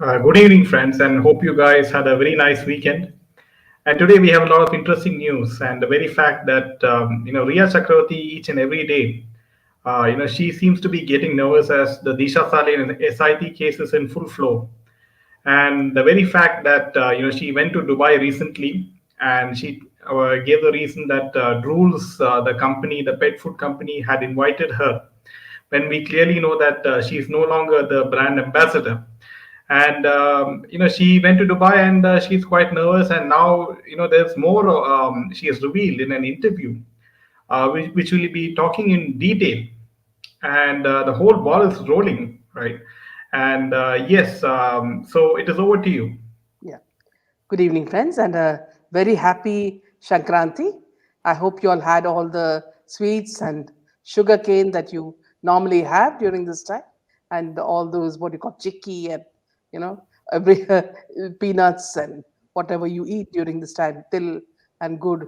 Good evening, friends, and hope you guys had a very nice weekend. And today we have a lot of interesting news, and the very fact that Rhea Chakraborty each and every day, she seems to be getting nervous as the Disha Saleh and SIT case is in full flow. And the very fact that she went to Dubai recently, and she gave the reason that Drools, the company, the pet food company, had invited her, when we clearly know that she is no longer the brand ambassador. And she went to Dubai, and she's quite nervous. And now there's more. She has revealed in an interview, which will be talking in detail, and the whole ball is rolling, right? And yes, so it is over to you. Yeah. Good evening, friends, and a very happy Shankranti. I hope you all had all the sweets and sugar cane that you normally have during this time, and all those what you call chicky and you know every peanuts and whatever you eat during this time, till and good.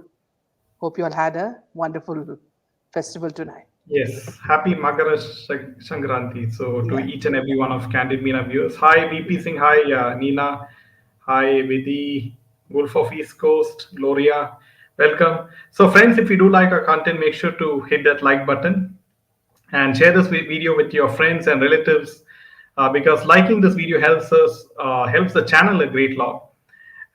Hope you all had a wonderful festival tonight. Yes, happy Sankranti. So to Yeah. each and every one of Candid Meena viewers. Hi, VP Singh. Hi, Nina. Hi, Vidhi. Wolf of East Coast. Gloria. Welcome. So friends, if you do like our content, make sure to hit that like button and share this video with your friends and relatives, because liking this video helps the channel a great lot,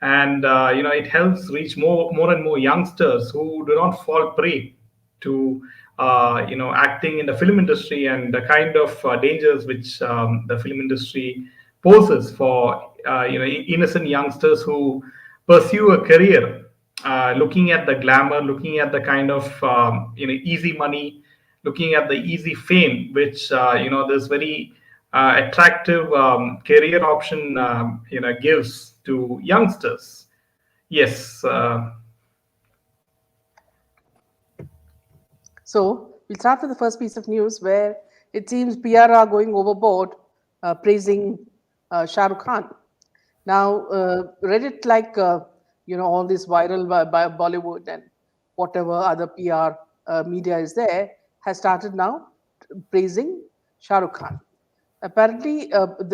and it helps reach more and more youngsters who do not fall prey to acting in the film industry and the kind of dangers which the film industry poses for innocent youngsters who pursue a career looking at the glamour, looking at the kind of easy money, looking at the easy fame, which this very attractive career option gives to youngsters. Yes. So we'll start with the first piece of news where it seems PR are going overboard, praising Shah Rukh Khan. Now, Reddit, like all this viral by Bollywood and whatever other PR media is there, has started now praising Shah Rukh Khan. Apparently,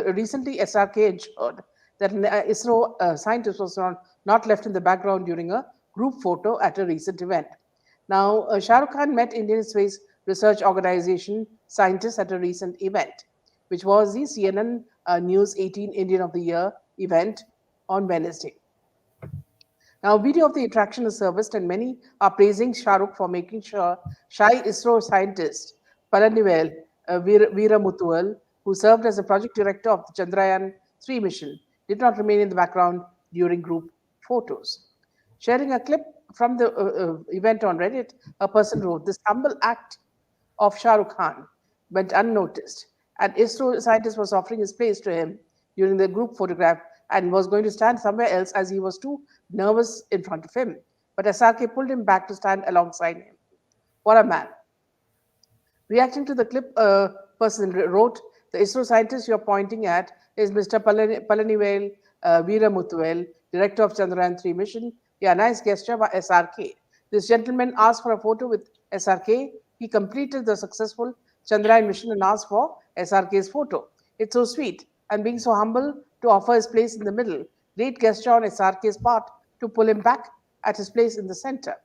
recently SRK ensured that an ISRO scientist was not left in the background during a group photo at a recent event. Now, Shah Rukh Khan met Indian Space Research Organization scientists at a recent event, which was the CNN News 18 Indian of the Year event on Wednesday. Now, video of the attraction is serviced, and many are praising Shah Rukh for making sure shy ISRO scientist Palanivel Veeramuthuval, who served as the project director of the Chandrayaan 3 mission, did not remain in the background during group photos. Sharing a clip from the event on Reddit, a person wrote, "This humble act of Shah Rukh Khan went unnoticed. An ISRO scientist was offering his place to him during the group photograph and was going to stand somewhere else as he was too nervous in front of him. But SRK pulled him back to stand alongside him. What a man." Reacting to the clip, a person wrote, "The ISRO scientist you're pointing at is Mr. Palanivel Veeramuthuvel, director of Chandrayaan 3 mission. Yeah, nice gesture by SRK. This gentleman asked for a photo with SRK. He completed the successful Chandrayaan mission and asked for SRK's photo. It's so sweet, and being so humble to offer his place in the middle. Great gesture on SRK's part to pull him back at his place in the center."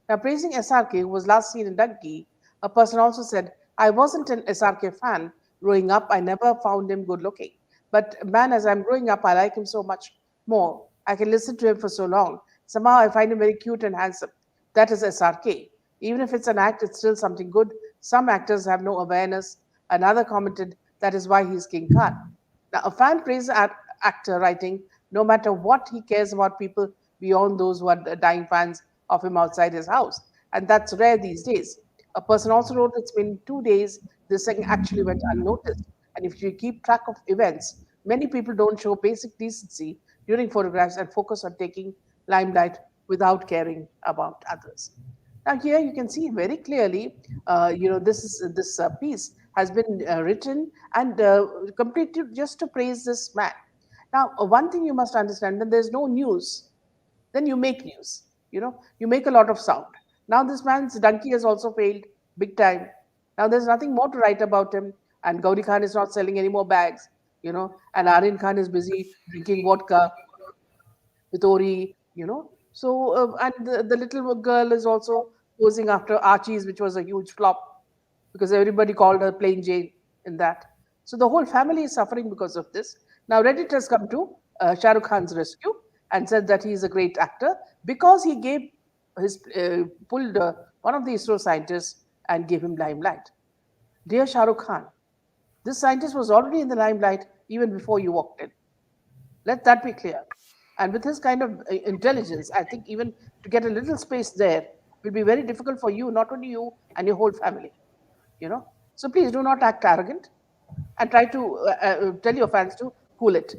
Now, praising SRK, who was last seen in Donkey, a person also said, "I wasn't an SRK fan growing up. I never found him good looking. But man, as I'm growing up, I like him so much more. I can listen to him for so long. Somehow I find him very cute and handsome. That is SRK. Even if it's an act, it's still something good. Some actors have no awareness." Another commented, "That is why he's King Khan." Now, a fan praised the actor, writing, "No matter what, he cares about people beyond those who are dying fans of him outside his house. And that's rare these days." A person also wrote, "It's been 2 days. This thing actually went unnoticed. And if you keep track of events, many people don't show basic decency during photographs and focus on taking limelight without caring about others." Now here you can see very clearly, this piece has been written and completed just to praise this man. Now, one thing you must understand: when there's no news, then you make news. You make a lot of sound. Now this man's donkey has also failed big time. Now there's nothing more to write about him, and Gauri Khan is not selling any more bags. and Aryan Khan is busy drinking vodka with Ori, So, and the little girl is also posing after Archie's, which was a huge flop because everybody called her plain Jane in that. So the whole family is suffering because of this. Now Reddit has come to Shah Rukh Khan's rescue and said that he is a great actor because he gave his pulled one of the ISRO scientists and gave him limelight. Dear Shah Rukh Khan, this scientist was already in the limelight even before you walked in. Let that be clear. And with his kind of intelligence, I think even to get a little space there will be very difficult for you, not only you and your whole family. you know so please do not act arrogant and try to tell your fans to cool it,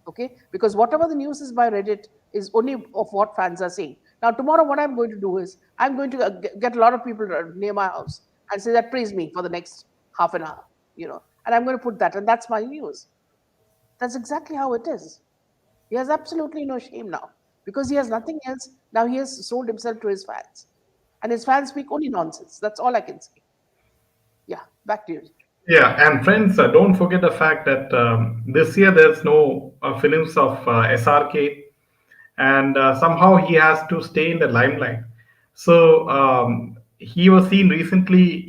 okay, because whatever the news is by Reddit is only of what fans are saying. Now tomorrow what I'm going to do is I'm going to get a lot of people near my house and say that praise me for the next half an hour, and I'm going to put that, and that's my news. That's exactly how it is. He has absolutely no shame now because he has nothing else. Now he has sold himself to his fans, and his fans speak only nonsense. That's all I can say. Yeah, back to you. Yeah, and friends, don't forget the fact that this year there's no films of SRK, and somehow he has to stay in the limelight. So he was seen recently,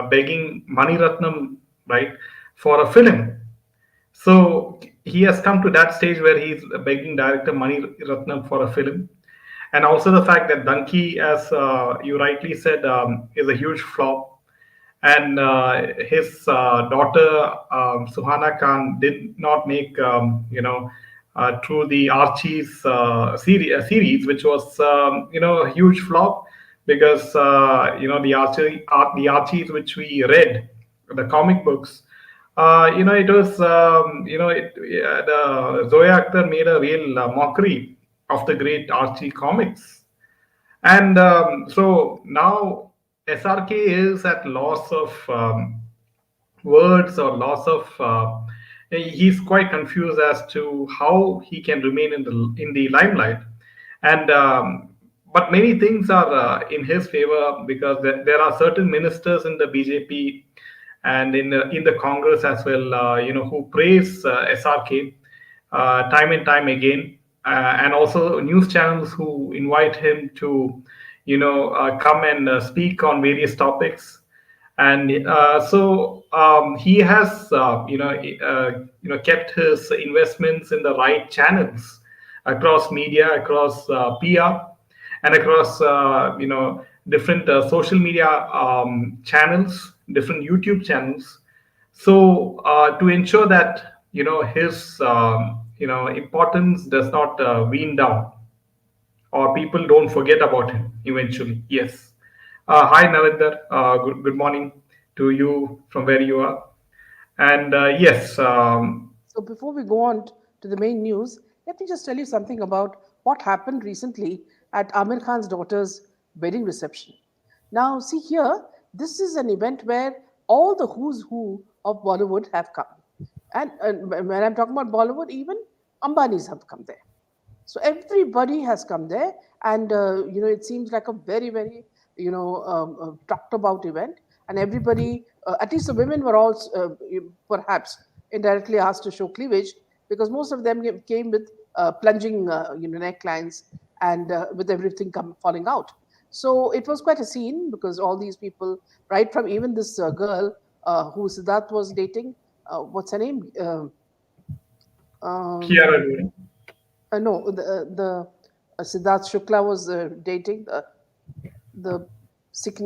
begging Mani Ratnam, right, for a film. So he has come to that stage where he's begging director Mani Ratnam for a film. And also the fact that Danki, as you rightly said, is a huge flop. And his daughter Suhana Khan did not make, through the Archie's series, which was a huge flop because the Archies which we read, the comic books, it was the Zoya Akhtar made a real mockery of the great Archie comics, and so now SRK is at loss of words or loss of. He's quite confused as to how he can remain in the limelight, and but many things are in his favor because there are certain ministers in the BJP and in the Congress as well, who praise SRK time and time again, and also news channels who invite him to, come and speak on various topics, and so he has, kept his investments in the right channels across media, across PR, and across different social media channels, different YouTube channels. So to ensure that his importance does not wean down, or people don't forget about him eventually. Yes. Hi Narinder. Good morning to you from where you are. And yes, So before we go on to the main news, let me just tell you something about what happened recently at Amir Khan's daughter's wedding reception. Now, see here, this is an event where all the who's who of Bollywood have come. And when I'm talking about Bollywood, even Ambanis have come there. So everybody has come there, and it seems like a very, very talked about event. And everybody, at least the women, were all perhaps indirectly asked to show cleavage because most of them came with plunging necklines and with everything falling out. So it was quite a scene because all these people, right from even this girl who Siddharth was dating, what's her name? Um, Kiara Advani. no, the Siddharth Shukla was dating the Sikh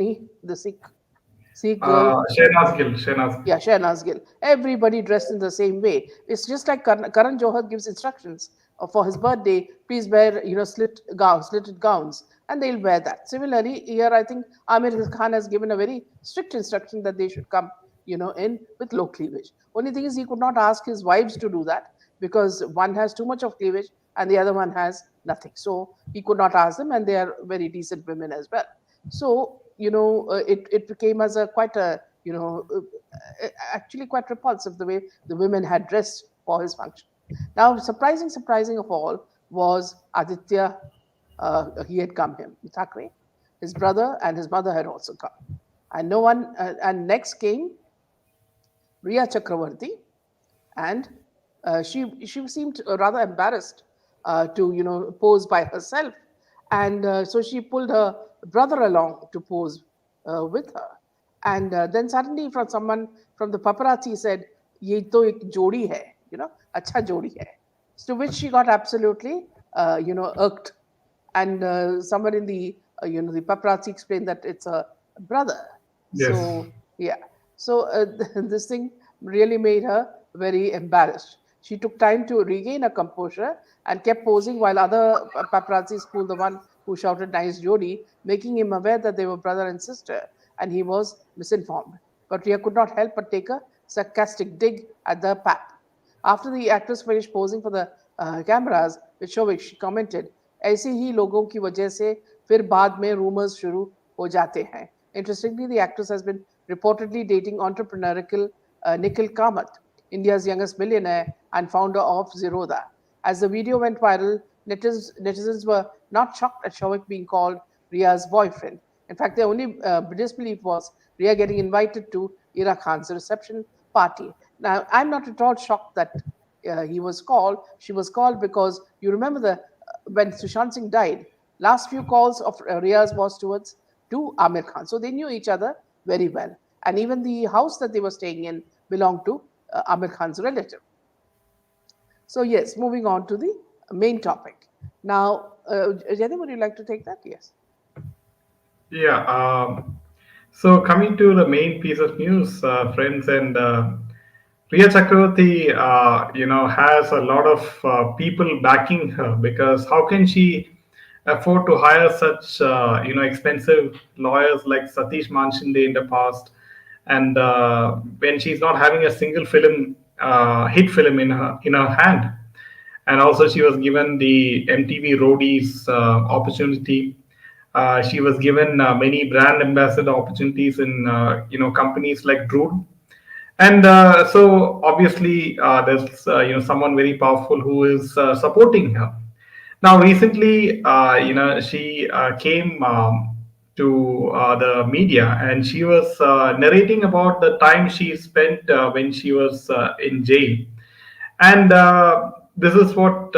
girl. Shehnaz Gill. Shehnaz Gill. Yeah, Shehnaz Gill. Everybody dressed in the same way. It's just like Karan Johar gives instructions for his birthday. Please wear, slitted gowns, and they'll wear that. Similarly, here I think Amir Khan has given a very strict instruction that they should come, in with low cleavage. Only thing is he could not ask his wives to do that because one has too much of cleavage and the other one has nothing. So he could not ask them, and they are very decent women as well. So it became as a quite a actually quite repulsive the way the women had dressed for his function. Now, surprising of all was Aditya. He had come here, Thackeray, his brother and his mother had also come, and no one. And next came Rhea Chakraborty and she seemed rather embarrassed to pose by herself, and so she pulled her brother along to pose with her. And then suddenly, from someone from the paparazzi said, "ये तो एक जोड़ी है, अच्छा जोड़ी है." To which she got absolutely, irked, and someone in the paparazzi explained that it's a brother. Yes. So yeah, so this thing really made her very embarrassed. She took time to regain her composure and kept posing while other paparazzi schooled the one who shouted "nice Jodi," making him aware that they were brother and sister, and he was misinformed. But Ria could not help but take a sarcastic dig at the pap. After the actress finished posing for the cameras with Shovik, she commented, "ऐसे ही लोगों की वजह से फिर बाद में rumors शुरू हो जाते हैं." Interestingly, the actress has been reportedly dating entrepreneurial Nikhil Kamath, India's youngest millionaire and founder of Zerodha. As the video went viral, netizens were not shocked at Shovik being called Ria's boyfriend. In fact, their only disbelief was Ria getting invited to Ira Khan's reception party. Now, I'm not at all shocked that he was called. She was called because you remember when Sushant Singh died, last few calls of Ria's was towards to Aamir Khan. So they knew each other very well. And even the house that they were staying in belonged to Aamir Khan's relative. So yes, moving on to the main topic. Now, Jaydev, would you like to take that? Yes. Yeah. So coming to the main piece of news, friends, and Rhea Chakraborty, has a lot of people backing her, because how can she afford to hire such, expensive lawyers like Satish Manshinde in the past, and when she's not having a single hit film in her hand, and also she was given the MTV Roadies opportunity. She was given many brand ambassador opportunities in companies like Drood, and so obviously there's someone very powerful who is supporting her. Now recently, she came to the media, and she was narrating about the time she spent when she was in jail. And this is what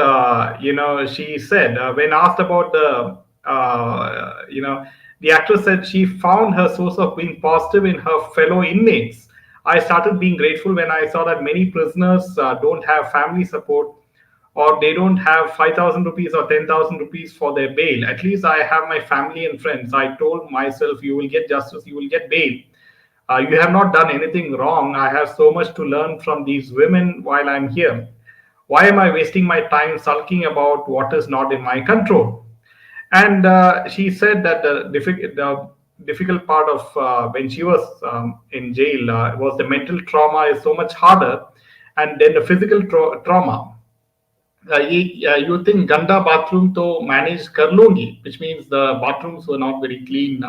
she said when asked about the actress said she found her source of being positive in her fellow inmates. I started being grateful when I saw that many prisoners don't have family support, or they don't have 5,000 rupees or 10,000 rupees for their bail. At least I have my family and friends. I told myself, you will get justice, you will get bail. You have not done anything wrong. I have so much to learn from these women while I'm here. Why am I wasting my time sulking about what is not in my control? And she said that the difficult part of when she was in jail was the mental trauma is so much harder, and then the physical trauma. You think ganda bathroom to manage kar lungi, which means the bathrooms were not very clean,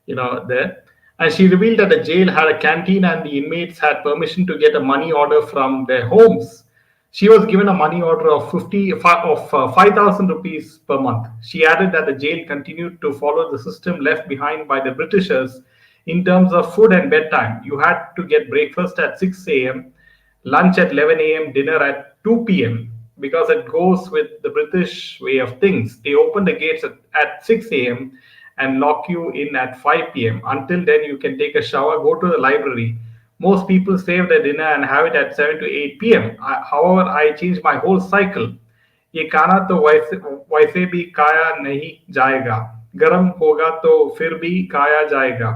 there. And she revealed that the jail had a canteen and the inmates had permission to get a money order from their homes. She was given a money order of 5,000 rupees per month. She added that the jail continued to follow the system left behind by the Britishers in terms of food and bedtime. You had to get breakfast at 6 a.m., lunch at 11 a.m., dinner at 2 p.m., because it goes with the British way of things. They open the gates at 6 a.m. and lock you in at 5 p.m. Until then, you can take a shower, go to the library. Most people save their dinner and have it at 7 to 8 p.m. However, I changed my whole cycle. ये खाना तो वैसे भी खाया नहीं जाएगा, गर्म होगा तो फिर भी खाया जाएगा,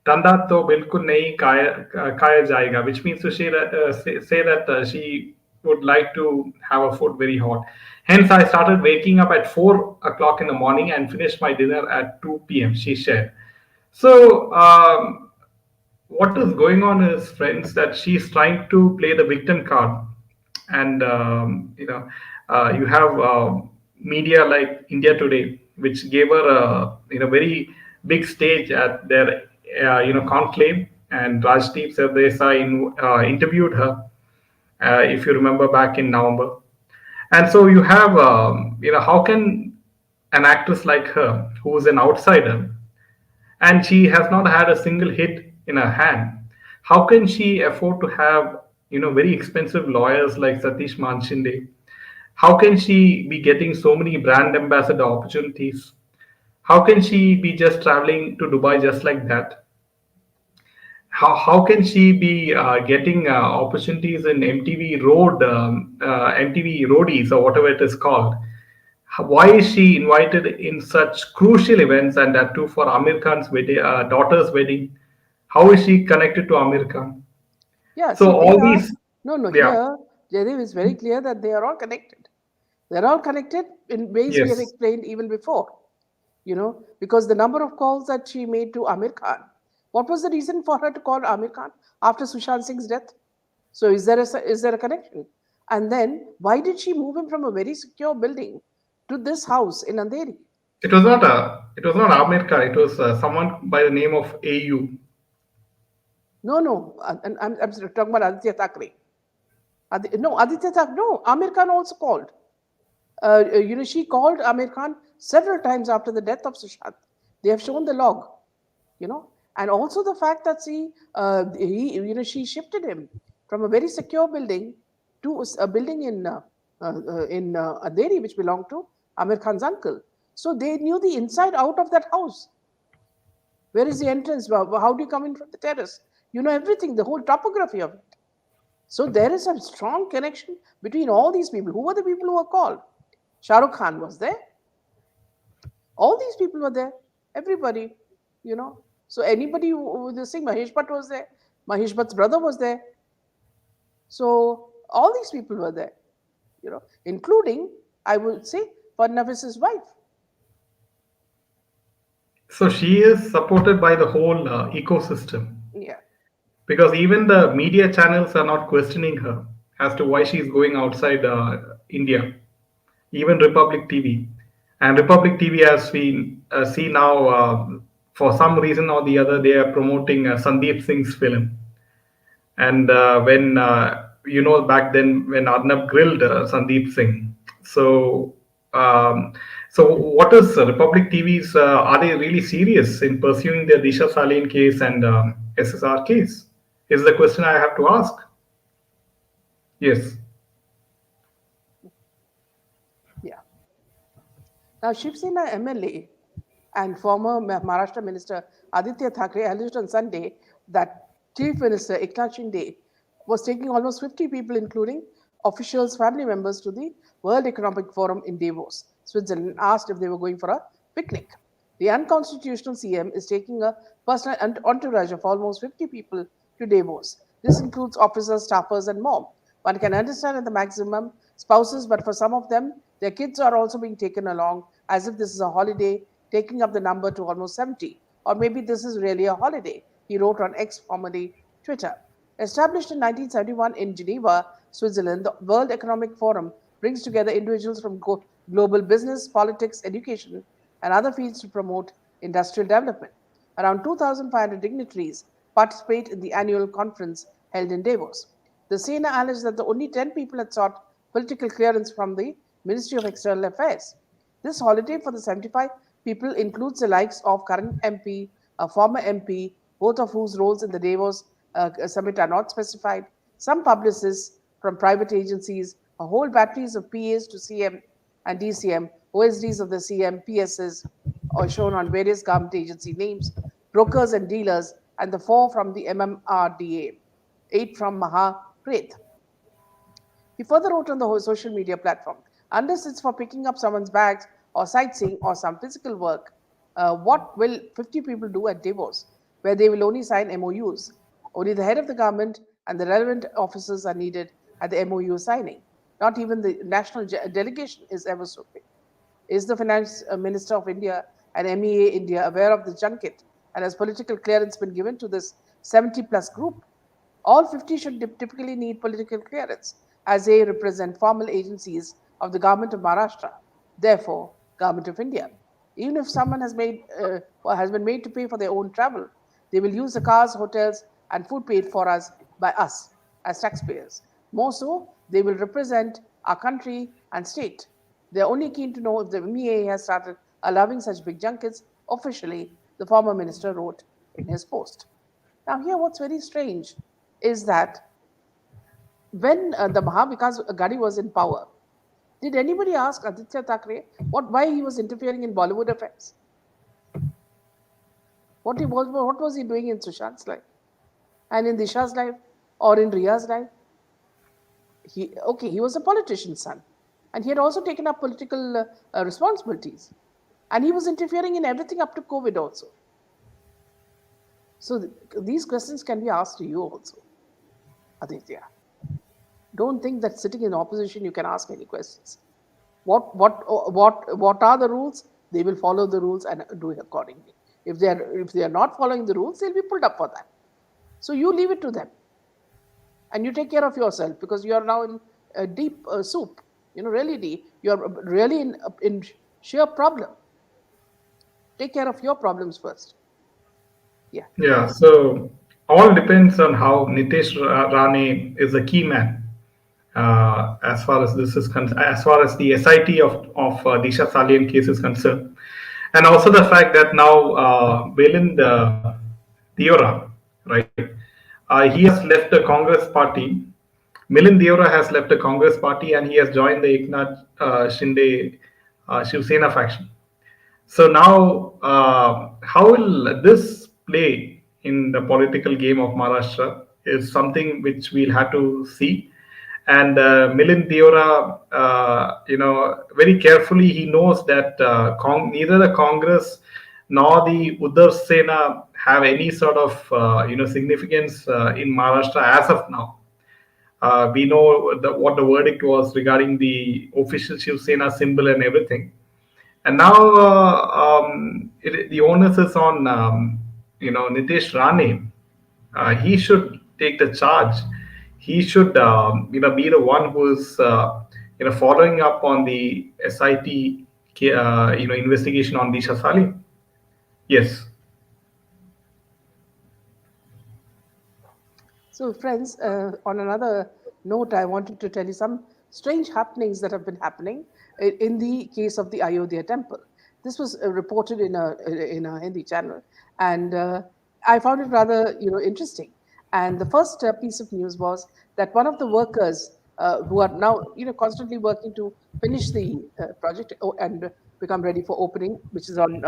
ठंडा तो बिल्कुल नहीं खाया जाएगा, which means to say that she would like to have a food very hot. Hence, I started waking up at 4 o'clock in the morning and finished my dinner at 2 p.m., she shared. So, what is going on is, friends, that she's trying to play the victim card. And, you have media like India Today, which gave her a very big stage at their conclave, and Rajdeep Sardesai interviewed her, if you remember, back in November. And so you have, how can an actress like her, who is an outsider, and she has not had a single hit in her hand, how can she afford to have very expensive lawyers like Satish Manshinde. How can she be getting so many brand ambassador opportunities? How can she be just traveling to Dubai just like that? How can she be getting opportunities in MTV MTV Roadies or whatever it is called? Why is she invited in such crucial events and that too for Amir Khan's wedding, daughter's wedding? How is she connected to Amir Khan? Yeah, So see, they all are, these, no, no, yeah, here, Jaidev is very clear that they are all connected. They're all connected in ways we have yes, explained even before, because the number of calls that she made to Amir Khan, what was the reason for her to call Amir Khan after Sushant Singh's death? So is there a connection? And then why did she move him from a very secure building to this house in Andheri? it was not Amir Khan. It was someone by the name of AU. No, no, and I'm talking about Aditya Thackeray. No, Aditya Thackeray. No, Amir Khan also called. She called Amir Khan several times after the death of Sushant. They have shown the log, and also the fact that she shifted him from a very secure building to a building in Andheri, which belonged to Amir Khan's uncle. So they knew the inside out of that house. Where is the entrance? How do you come in from the terrace? You know everything, the whole topography of it. So there is a strong connection between all these people. Who were the people who were called? Shah Rukh Khan was there. All these people were there. Everybody, you know. So anybody who they say Mahesh Bhatt was there. Mahesh Bhatt's brother was there. So all these people were there, including, I would say, Fadnavis's wife. So she is supported by the whole ecosystem Yeah. because even the media channels are not questioning her as to why she is going outside India. Even Republic TV. And Republic TV, as we see now, for some reason or the other, they are promoting Sandeep Singh's film. And when, back then when Arnab grilled Sandeep Singh. So, so what is Republic TV's, are they really serious in pursuing their Disha Salin case and SSR case? Is the question I have to ask. Yes. Yeah. Now, Shiv Sena MLA and former Maharashtra Minister Aditya Thackeray alleged on Sunday that Chief Minister Eknath Shinde was taking almost 50 people, including officials, family members, to the World Economic Forum in Davos, Switzerland, and asked if they were going for a picnic. The unconstitutional CM is taking a personal entourage of almost 50 people to Davos. This includes officers, staffers, and more. One can understand at the maximum spouses, but for some of them, their kids are also being taken along as if this is a holiday, taking up the number to almost 70. Or maybe this is really a holiday, he wrote on X, formerly Twitter. Established in 1971 in Geneva, Switzerland, the World Economic Forum brings together individuals from global business, politics, education, and other fields to promote industrial development. Around 2,500 dignitaries participate in the annual conference held in Davos. The Sena alleged that the only 10 people had sought political clearance from the Ministry of External Affairs. This holiday for the 75 people includes the likes of current MP, a former MP, both of whose roles in the Davos summit are not specified, some publicists from private agencies, a whole batteries of PAs to CM and DCM, OSDs of the CM, PSs, are shown on various government agency names, brokers and dealers, and the four from the MMRDA, eight from Mahapreth. He further wrote on the social media platform, unless it's for picking up someone's bags or sightseeing or some physical work, what will 50 people do at Davos, where they will only sign MOUs? Only the head of the government and the relevant officers are needed at the MOU signing. Not even the national delegation is ever so big. Is the Finance Minister of India and MEA India aware of the junket, and has political clearance been given to this 70 plus group? All 50 should typically need political clearance as they represent formal agencies of the government of Maharashtra, therefore government of India. Even if someone or has been made to pay for their own travel, they will use the cars, hotels, and food paid for us by us as taxpayers. More so, they will represent our country and state. They're only keen to know if the MEA has started allowing such big junkets officially, the former minister wrote in his post. Now, here, what's very strange is that when the Mahavikas Ghadi was in power, did anybody ask Aditya Thackeray why he was interfering in Bollywood affairs? What was he doing in Sushant's life and in Disha's life or in Ria's life? He was a politician's son, and he had also taken up political responsibilities, and he was interfering in everything up to COVID also. So these questions can be asked to you also, Aditya. Don't think that sitting in opposition you can ask any questions. What are the rules? They will follow the rules and do it accordingly. If they are not following the rules, they'll be pulled up for that. So you leave it to them, and you take care of yourself because you are now in a deep soup. Really deep. You are really in sheer problem. Take care of your problems first. Yeah. Yeah, so all depends on how Nitish Rane is a key man as far as as far as the SIT of Disha Salian case is concerned, and also the fact that now Milind Deora, right? He has left the Congress party. Milind Deora has left the Congress party and he has joined the Eknath Shinde Shiv Sena faction. So now, how will this play in the political game of Maharashtra is something which we'll have to see. And Milind Deora, very carefully, he knows that neither the Congress nor the Uddhav Sena have any sort of significance in Maharashtra as of now. We know what the verdict was regarding the official Shiv Sena symbol and everything. And now the onus is on Nitish Rane. He should take the charge. He should be the one who is following up on the SIT investigation on Disha Salim. Yes. So, friends, on another note, I wanted to tell you some strange happenings that have been happening in the case of the Ayodhya temple. This was reported in a Hindi channel, and I found it rather interesting. And the first piece of news was that one of the workers who are now constantly working to finish the project and become ready for opening, which is on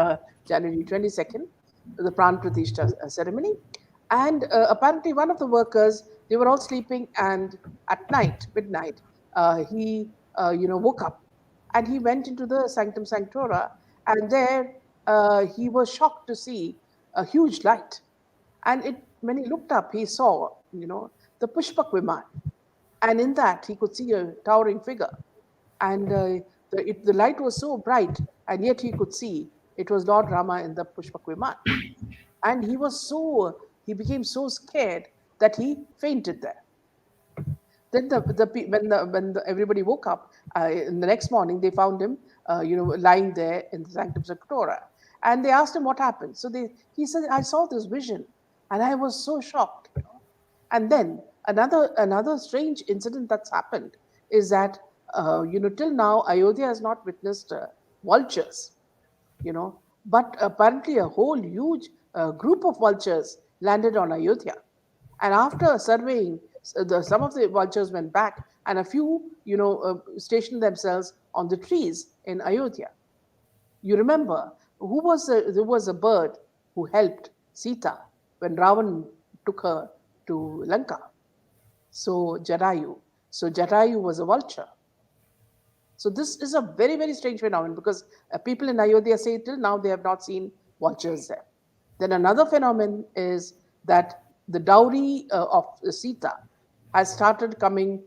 January 22nd, the Pran Pratishtha ceremony. And apparently, one of the workers, they were all sleeping, and at night, midnight, he woke up and he went into the sanctum sanctora, and there he was shocked to see a huge light. And when he looked up, he saw the Pushpak Viman, and in that he could see a towering figure, and the light was so bright, and yet he could see it was Lord Rama in the Pushpak Viman, and he became so scared that he fainted there. Then everybody woke up in the next morning, they found him lying there in the sanctum sanctora, and they asked him what happened. So he said, I saw this vision and I was so shocked. And then another strange incident that's happened is that till now Ayodhya has not witnessed vultures, but apparently a whole huge group of vultures landed on Ayodhya. And after surveying, some of the vultures went back, and a few, stationed themselves on the trees in Ayodhya. You remember there was a bird who helped Sita when Ravan took her to Lanka. So Jatayu. So Jatayu was a vulture. So this is a very, very strange phenomenon because people in Ayodhya say till now they have not seen vultures there. Then another phenomenon is that the dowry of Sita has started coming,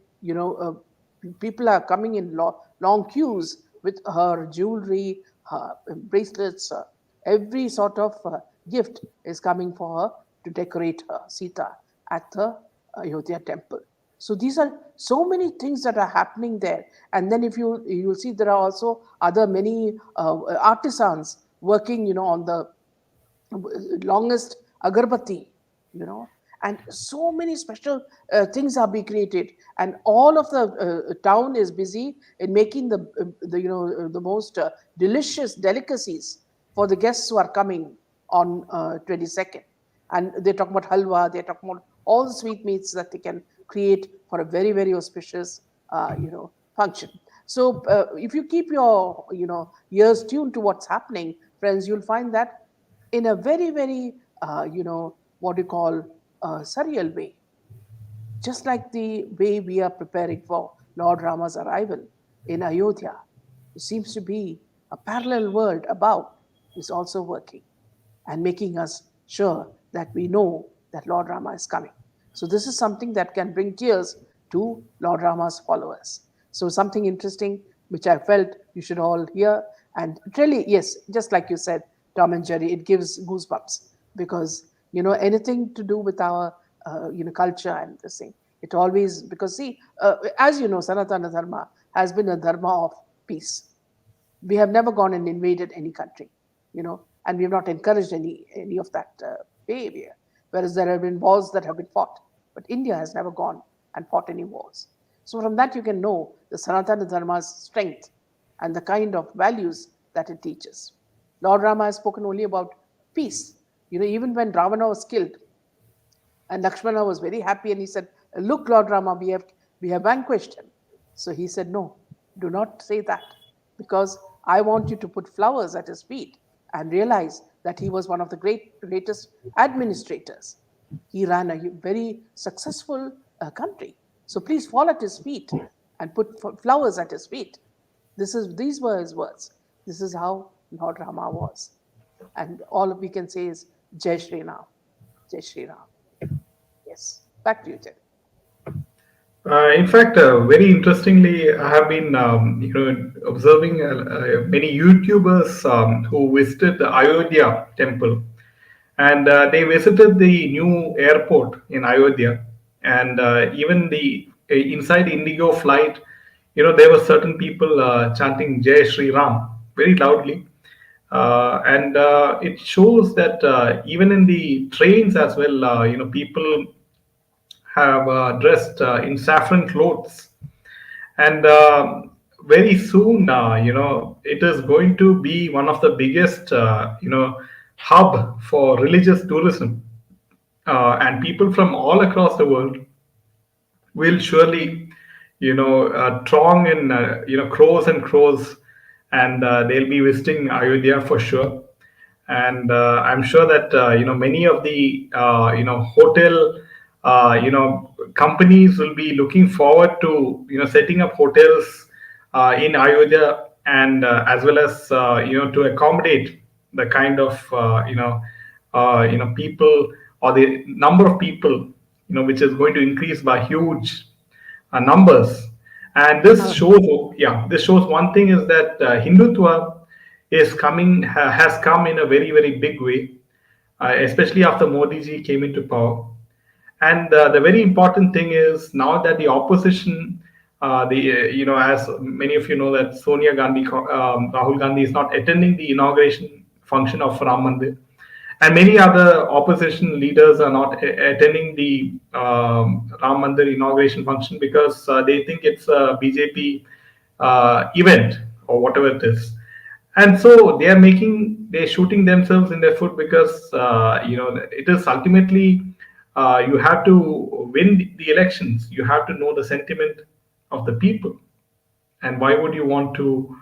people are coming in long queues with her jewelry, her bracelets, every sort of gift is coming for her to decorate her Sita at the Ayodhya temple. So these are so many things that are happening there. And then if you'll see there are also other many artisans working, on the longest agarbatti, and so many special things are being created, and all of the town is busy in making the most delicious delicacies for the guests who are coming on 22nd. And they talk about halwa, they talk about all the sweet meats that they can create for a very, very auspicious, function. So if you keep your, ears tuned to what's happening, friends, you'll find that in a very, very, what you call surreal way, just like the way we are preparing for Lord Rama's arrival in Ayodhya. It seems to be a parallel world above is also working and making us sure that we know that Lord Rama is coming. So, this is something that can bring tears to Lord Rama's followers. So, something interesting which I felt you should all hear. And really, yes, just like you said, Tom and Jerry, it gives goosebumps because, anything to do with our, culture and this thing. It always, because see, as you know, Sanatana Dharma has been a dharma of peace. We have never gone and invaded any country, and we have not encouraged any of that behavior. Whereas there have been wars that have been fought, but India has never gone and fought any wars. So from that you can know the Sanatana Dharma's strength and the kind of values that it teaches. Lord Rama has spoken only about peace. Even when Ravana was killed, and Lakshmana was very happy and he said, "Look, Lord Rama, we have vanquished him." So he said, "No, do not say that, because I want you to put flowers at his feet and realize that he was one of the greatest administrators. He ran a very successful country. So please fall at his feet and put flowers at his feet." These were his words. This is how Lord Rama was. And all we can say is Jai Shri Ram. Jai Shri Ram. Yes. Back to you, Jen. In fact, very interestingly, I have been observing many YouTubers who visited the Ayodhya temple, and they visited the new airport in Ayodhya, and even the inside Indigo flight, there were certain people chanting Jai Shri Ram very loudly, and it shows that even in the trains as well, people have dressed in saffron clothes, and very soon, it is going to be one of the biggest, hub for religious tourism, and people from all across the world will surely, throng in, crores and crores, and they'll be visiting Ayodhya for sure. And I'm sure that many of the hotel companies will be looking forward to setting up hotels in Ayodhya, and as well as to accommodate the kind of people, or the number of people which is going to increase by huge numbers. And this Uh, shows, yeah, this shows one thing is that Hindutva has come in a very, very big way, especially after Modi ji came into power. And the very important thing is now that the opposition, as many of you know, that Sonia Gandhi, Rahul Gandhi is not attending the inauguration function of Ram Mandir, and many other opposition leaders are not attending the Ram Mandir inauguration function because they think it's a BJP event or whatever it is, and so they're shooting themselves in their foot because it is ultimately you have to win the elections. You have to know the sentiment of the people, and why would you want to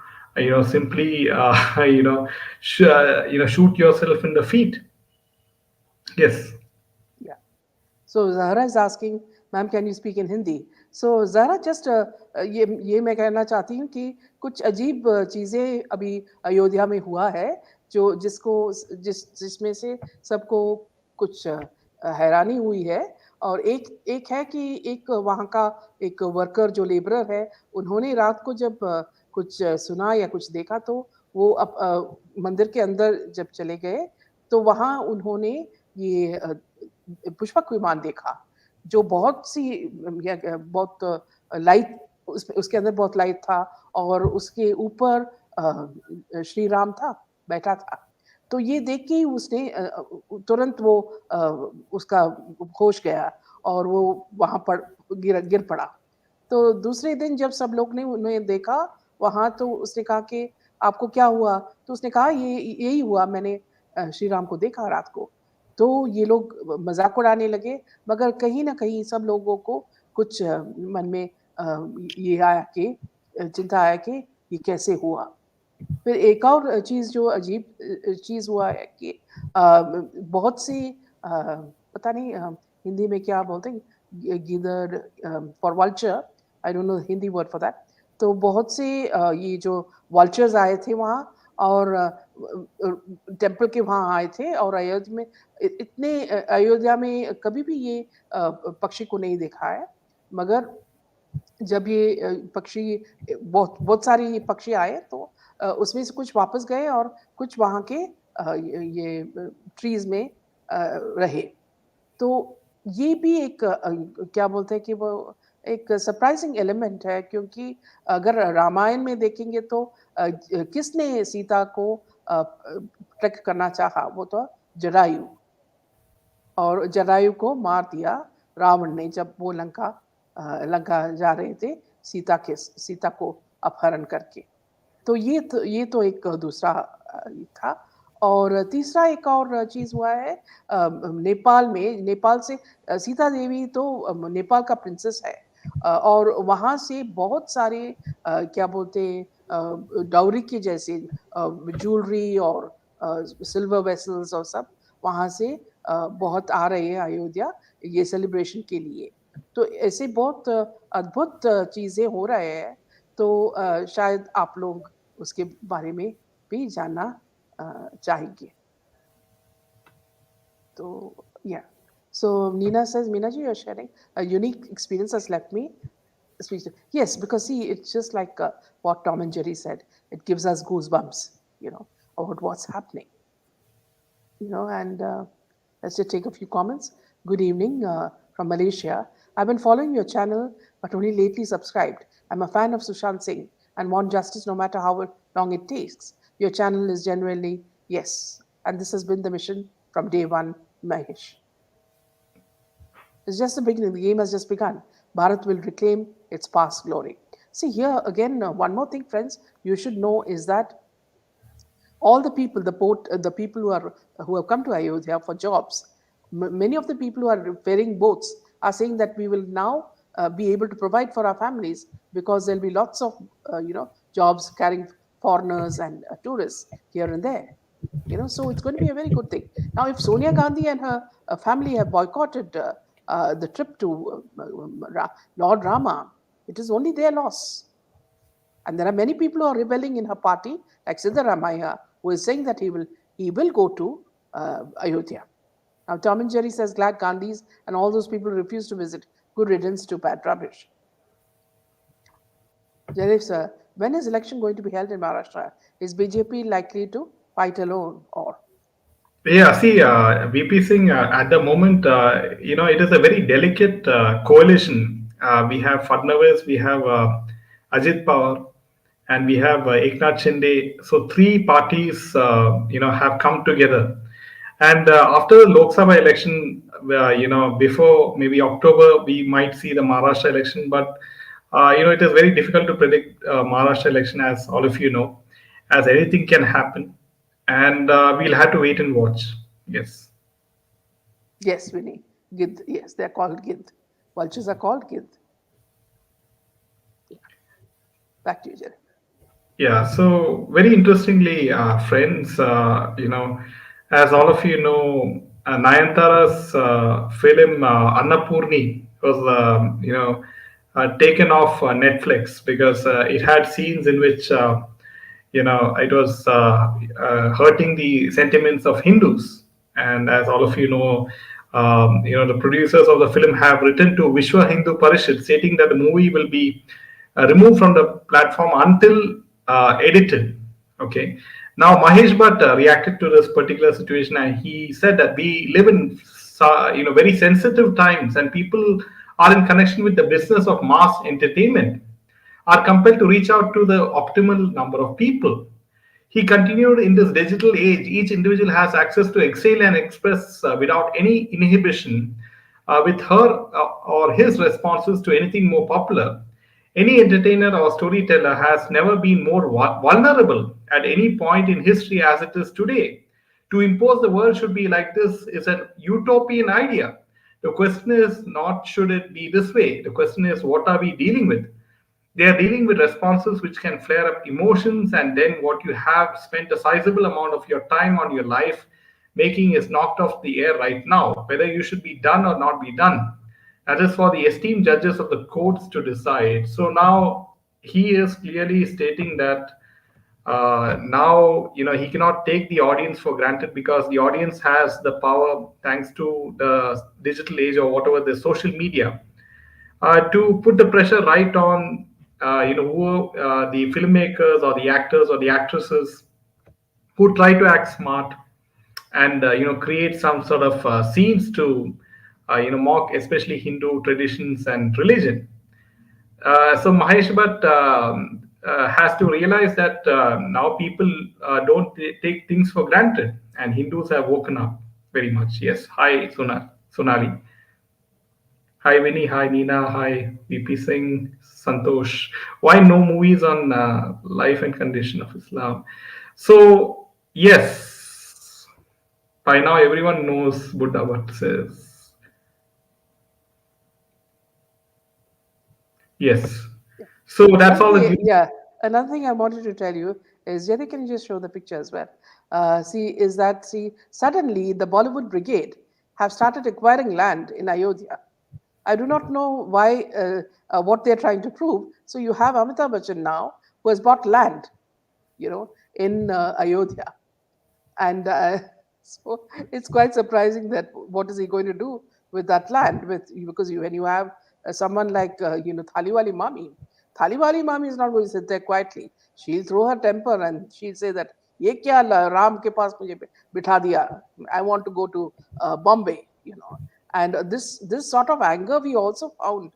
simply shoot yourself in the feet? Yes. yeah. So Zahra is asking, "Ma'am, can you speak in Hindi?" So Zahra, just ये मैं कहना चाहती हूँ कि कुछ अजीब चीजें अभी अयोध्या में हुआ है, जो जिसमें से सबको कुछ हैरानी हुई है। और एक एक है कि एक वहाँ का एक वर्कर जो लेबरर है, उन्होंने रात को जब कुछ सुना या कुछ देखा, तो वो मंदिर के अंदर जब चले गए, तो वहाँ उन्होंने ये पुष्पक विमान देखा, जो बहुत सी बहुत लाइट, उसके अंदर बहुत लाइट था, और उसके ऊपर श्री राम था, बैठा था। तो ये देख के ही उसने तुरंत वो उसका होश गया और वो वहां पर गिर पड़ा। तो दूसरे दिन जब सब लोग ने उन्हें देखा वहां, तो उसने कहा कि आपको क्या हुआ? तो उसने कहा ये यही हुआ, मैंने श्री राम को देखा रात को। तो ये लोग मजाक उड़ाने लगे, मगर कहीं ना कहीं सब लोगों को कुछ मन में ये आया कि चिंता आया कि ये कैसे हुआ। फिर एक और चीज़ जो अजीब चीज़ हुआ है कि बहुत सी पता नहीं हिंदी में क्या बोलते हैं, गिदड़ for vulture, I don't know Hindi word for that. तो बहुत से ये जो वल्चर्स आए थे वहाँ, और टेम्पल के वहाँ आए थे, और अयोध्या में इतने अयोध्या में कभी भी ये पक्षी को नहीं देखा है। मगर जब ये पक्षी बहुत बहुत सारे ये पक्षी आए, तो उसमें से कुछ वापस गए और कुछ वहाँ के ये ट्रीज में रहे। तो ये भी एक क्या बोलते हैं कि वो एक सरप्राइजिंग एलिमेंट है, क्योंकि अगर रामायण में देखेंगे तो किसने सीता को ट्रैक करना चाहा, वो तो जटायु, और जटायु को मार दिया रावण ने जब वो लंका जा रहे थे सीता को अपहरण करके। तो ये तो एक दूसरा था। और तीसरा एक और चीज हुआ है नेपाल में। नेपाल से सीता देवी तो नेपाल का प्रिंसेस है, और वहां से बहुत सारे क्या बोलते हैं डाउरी के जैसे ज्वेलरी और सिल्वर वेसल्स और सब वहां से बहुत आ रहे हैं अयोध्या ये सेलिब्रेशन के लिए। तो ऐसे बहुत अद्भुत चीजें हो रहे हैं। तो शायद आप लोग उसके बारे में भी जानना चाहेंगे। So yeah. So Nina says, Meena ji, you're sharing a unique experience has left me speechless. Yes, because see, it's just like what Tom and Jerry said. It gives us goosebumps, about what's happening. And let's just take a few comments. Good evening from Malaysia. I've been following your channel, but only lately subscribed. I'm a fan of Sushant Singh and want justice no matter how long it takes. Your channel is genuinely, yes. And this has been the mission from day one, Mahesh. It's just the beginning. The game has just begun. Bharat will reclaim its past glory. See, here again, one more thing, friends, you should know is that all the people, the people who have come to Ayodhya for jobs, many of the people who are ferrying boats are saying that we will now be able to provide for our families because there'll be lots of jobs carrying foreigners and tourists here and there. So it's going to be a very good thing. Now, if Sonia Gandhi and her family have boycotted the trip to Lord Rama, it is only their loss. And there are many people who are rebelling in her party, like Siddaramaiah, who is saying that he will go to Ayodhya. Now, Tom and Jerry says, glad Gandhis and all those people refuse to visit. Good riddance to bad rubbish. Jerry, sir, when is election going to be held in Maharashtra? Is BJP likely to fight alone or? Yeah, see, VP Singh, at the moment, it is a very delicate coalition. We have Fadnavis, we have Ajit Pawar, and we have Eknath Shinde. So three parties, have come together. And after the Lok Sabha election, before maybe October, we might see the Maharashtra election. But it is very difficult to predict Maharashtra election, as all of you know, as anything can happen, and we'll have to wait and watch. Yes. Yes, Vinny. Gid. Yes, they're called Gid. Vultures are called Gid. Yeah. Back to you, Jerry. Yeah, so very interestingly, friends, as all of you know, Nayantara's film Annapurni was, taken off Netflix because it had scenes in which, it was hurting the sentiments of Hindus. And as all of you know, the producers of the film have written to Vishwa Hindu Parishad stating that the movie will be removed from the platform until edited. Okay. Now Mahesh Bhatt reacted to this particular situation, and he said that we live in very sensitive times, and people are in connection with the business of mass entertainment, are compelled to reach out to the optimal number of people. He continued, in this digital age, each individual has access to exhale and express without any inhibition with her or his responses to anything more popular. Any entertainer or storyteller has never been more vulnerable at any point in history as it is today. To impose the world should be like this is an utopian idea. The question is not should it be this way. The question is what are we dealing with? They are dealing with responses which can flare up emotions, and then what you have spent a sizable amount of your time on your life making is knocked off the air right now, whether you should be done or not be done. That is for the esteemed judges of the courts to decide. So now he is clearly stating that now he cannot take the audience for granted because the audience has the power thanks to the digital age or whatever the social media to put the pressure right on who the filmmakers or the actors or the actresses who try to act smart and create some sort of scenes to mock especially Hindu traditions and religion. So Mahesh Bhatt has to realize that now people don't take things for granted, and Hindus have woken up very much. Yes. Hi, Sonali. Hi, Vinny. Hi, Nina. Hi, VP Singh. Santosh. Why no movies on life and condition of Islam? So yes, by now everyone knows Buddha what says. Yes. Yeah. So that's Another all the thing, news. yeah, another thing I wanted to tell you is, Yeti, can you just show the picture as well? See, suddenly the Bollywood Brigade have started acquiring land in Ayodhya. I do not know why, what they're trying to prove. So you have Amitabh Bachchan now who has bought land, in Ayodhya. And so it's quite surprising that what is he going to do with that land? Because when you have someone like Thaliwali Mami is not going to sit there quietly. She'll throw her temper and she'll say that ये क्या राम के पास मुझे बिठा दिया. I want to go to Bombay. And this sort of anger we also found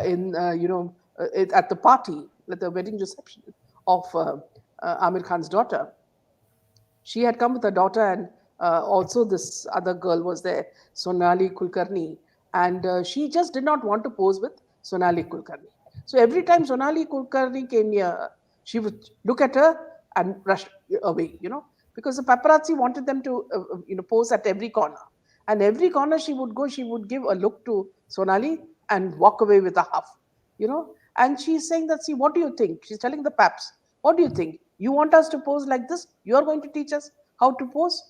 in at the party, at the wedding reception of Amir Khan's daughter. She had come with her daughter, and also this other girl was there, Sonali Kulkarni, and she just did not want to pose with Sonali Kulkarni. So every time Sonali Kulkarni came near her, she would look at her and rush away, because the paparazzi wanted them to pose at every corner. And every corner she would go, she would give a look to Sonali and walk away with a huff. And she's saying that, see, what do you think? She's telling the paps, what do you think? You want us to pose like this? You're going to teach us how to pose?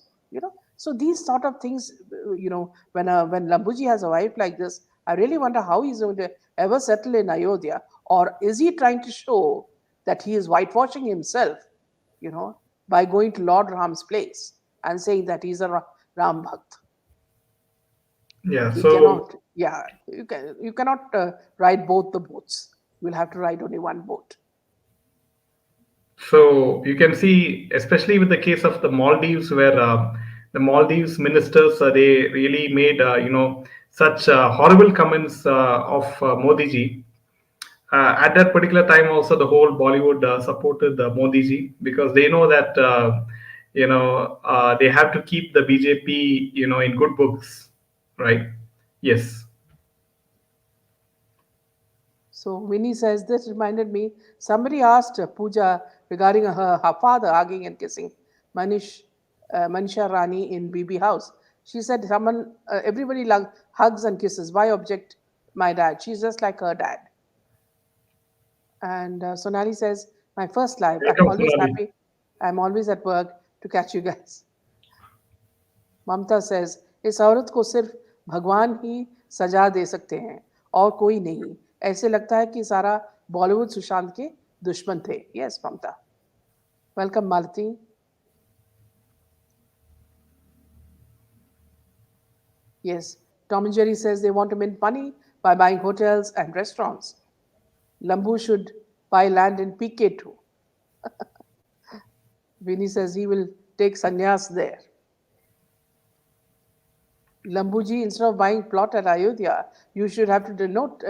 So these sort of things, when Lambuji has a wife like this, I really wonder how he's going to ever settle in Ayodhya. Or is he trying to show that he is whitewashing himself, you know, by going to Lord Ram's place and saying that he's a Ram Bhakt? Yeah. He So cannot, yeah, you cannot ride both the boats. You will have to ride only one boat. So you can see, especially with the case of the Maldives, where the Maldives ministers they really made such horrible comments of Modi ji. At that particular time, also the whole Bollywood supported Modi ji because they know that they have to keep the BJP in good books, right? Yes. So Winnie says, this reminded me, somebody asked Pooja regarding her father hugging and kissing Manish, Manisha Rani in BB house. She said, everybody hugs and kisses. Why object my dad? She's just like her dad. And Sonali says, my first live. I'm Welcome, always Sonali. happy. I'm always at work to catch you guys. Mamata says इस औरत को सिर्फ भगवान ही सजा दे सकते हैं और कोई नहीं. ऐसे लगता है कि सारा बॉलीवुड सुशांत के दुश्मन थे. Yes Mamata. Welcome Malati. Yes, Tom and Jerry says they want to mint money by buying hotels and restaurants. Lambu should buy land in PK2. Vinny says he will take sannyas there. Lambuji, instead of buying plot at Ayodhya, you should have to denote.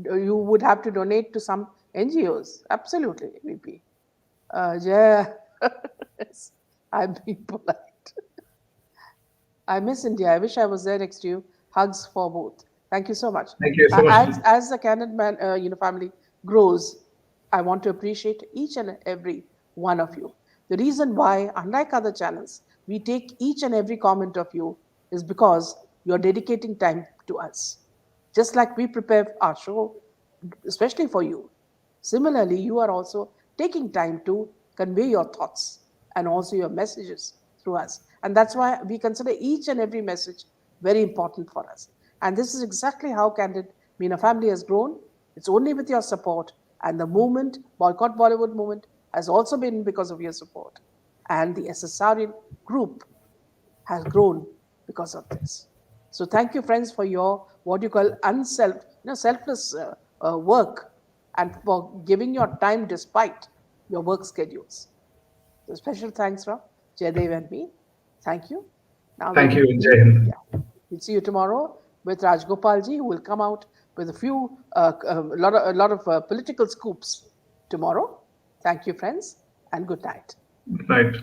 You would have to donate to some NGOs. Absolutely, VP. Yeah, I'm being polite. I miss India. I wish I was there next to you. Hugs for both. Thank you so much. Thank you so much. As the Canon man, family grows, I want to appreciate each and every one of you. The reason why, unlike other channels, we take each and every comment of you is because you're dedicating time to us. Just like we prepare our show, especially for you. Similarly, you are also taking time to convey your thoughts and also your messages through us. And that's why we consider each and every message very important for us. And this is exactly how Candid Meena Family has grown. It's only with your support. And the movement, Boycott Bollywood movement, has also been because of your support. And the SSRN group has grown because of this. So thank you, friends, for your what you call selfless work and for giving your time despite your work schedules. So special thanks from Jaydev and me. Thank you. Now Thank we'll you, Jai meet. Hind. Yeah, we'll see you tomorrow with Rajgopalji, who will come out with a lot of political scoops tomorrow. Thank you, friends, and good night. Right.